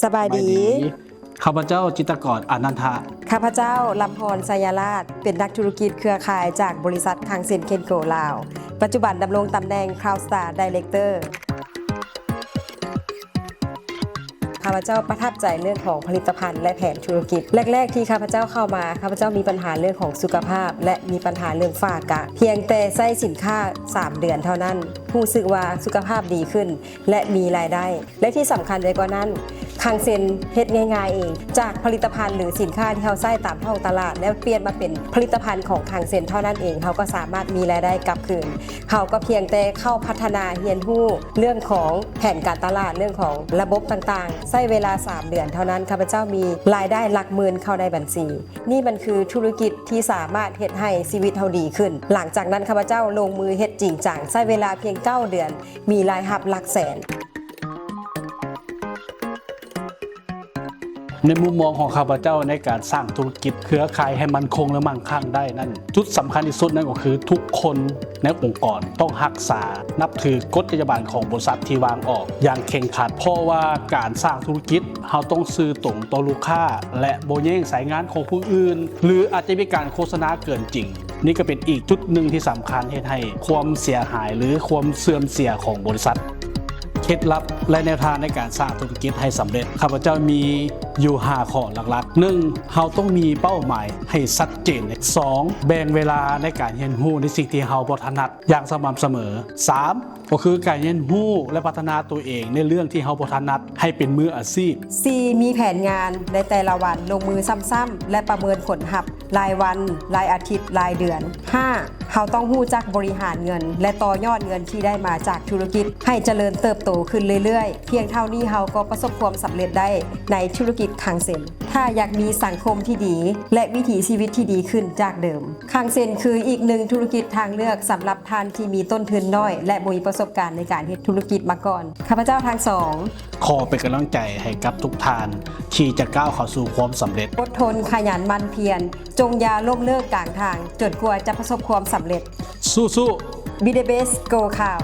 สบายดีข้าพเจ้าจิตรกรอนันทะข้าพเจ้าลำพรไซยาราชเป็นนักธุรกิจเครือข่ายจากบริษัทคังเซ็นเคนโกลาวปัจจุบันดำรงตำแหน่ง Crown Star Director ข้าพเจ้าประทับใจเรื่องของผลิตภัณฑ์และแผนธุรกิจแรกๆที่ข้าพเจ้าเข้ามาข้าพเจ้ามีปัญหาเรื่องของสุขภาพและมีปัญหาเรื่องฝ้ากระเพียงแต่ใช้สินค้า3 เดือนเท่านั้นรู้สึกว่าสุขภาพดีขึ้นและมีรายได้และที่สำคัญไปกว่านั้นคังเซ็นเฮ็ดง่ายๆเองจากผลิตภัณฑ์หรือสินค้าที่เราใช้ตามท้องตลาดแล้วเปลี่ยนมาเป็นผลิตภัณฑ์ของคังเซ็นเท่านั้นเองเขาก็สามารถมีรายได้กลับคืนเขาก็เพียงแต่เข้าพัฒนาเรียนรู้เรื่องของแผนการตลาดเรื่องของระบบต่างๆใช้เวลา3 เดือนเท่านั้นข้าพเจ้ามีรายได้หลักหมื่นเข้าในบัญชีนี่มันคือธุรกิจที่สามารถเฮ็ดให้ชีวิตเราดีขึ้นหลังจากนั้นข้าพเจ้าลงมือเฮ็ดจริงจังใช้เวลาเพียง9 เดือนมีรายรับหลักแสนในมุมมองของข้าพเจ้าในการสร้างธุรกิจเครือข่ายให้มั่นคงและมั่งคั่งได้นั่นจุดสำคัญที่สุดนั่นก็คือทุกคนในองค์กรต้องรักษานับถือกฎจรรยาบรรณของบริษัทที่วางออกอย่างเข่งขัดเพราะว่าการสร้างธุรกิจเราต้องซื่อตรงต่อลูกค้าและบ่แย่งสายงานของผู้อื่นหรืออาจจะมีการโฆษณาเกินจริงนี่ก็เป็นอีกจุดหนึ่งที่สำคัญให้ความเสียหายหรือความเสื่อมเสียของบริษัทเคล็ดลับและแนวทางในการสร้างธุรกิจให้สำเร็จข้าพเจ้ามีอยู่5ข้อหลักๆ 1. เราต้องมีเป้าหมายให้ชัดเจน 2. แบ่งเวลาในการเรียนรู้ในสิ่งที่เราบ่ถนัดอย่างสม่ำเสมอ 3. ก็คือการเรียนรู้และพัฒนาตัวเองในเรื่องที่เราบ่ถนัดให้เป็นมืออาชีพ 4. มีแผนงานในแต่ละวันลงมือซ้ำๆและประเมินผลลัพธ์รายวันรายอาทิตย์รายเดือน 5. เขาต้องรู้จักบริหารเงินและต่อยอดเงินที่ได้มาจากธุรกิจให้เจริญเติบโตขึ้นเรื่อยๆเพียงเท่านี้เขาก็ประสบความสำเร็จได้ในธุรกิจคังเซ็นถ้าอยากมีสังคมที่ดีและวิถีชีวิตที่ดีขึ้นจากเดิมคังเซ็นคืออีกหนึ่งธุรกิจทางเลือกสำหรับท่านที่มีต้นทุนน้อยและมีประสบการณ์ในการเฮ็ดธุรกิจมาก่อนข้าพเจ้าทั้งสองขอเป็นกำลังใจให้กับทุกท่านที่จะก้าวเข้าสู่ความสำเร็จอดทนขยันหมั่นเพียรจงอย่าล้มเลิกกลางทางจนกว่าจะประสบความสำเร็จสู้ๆ Be the best Go Cow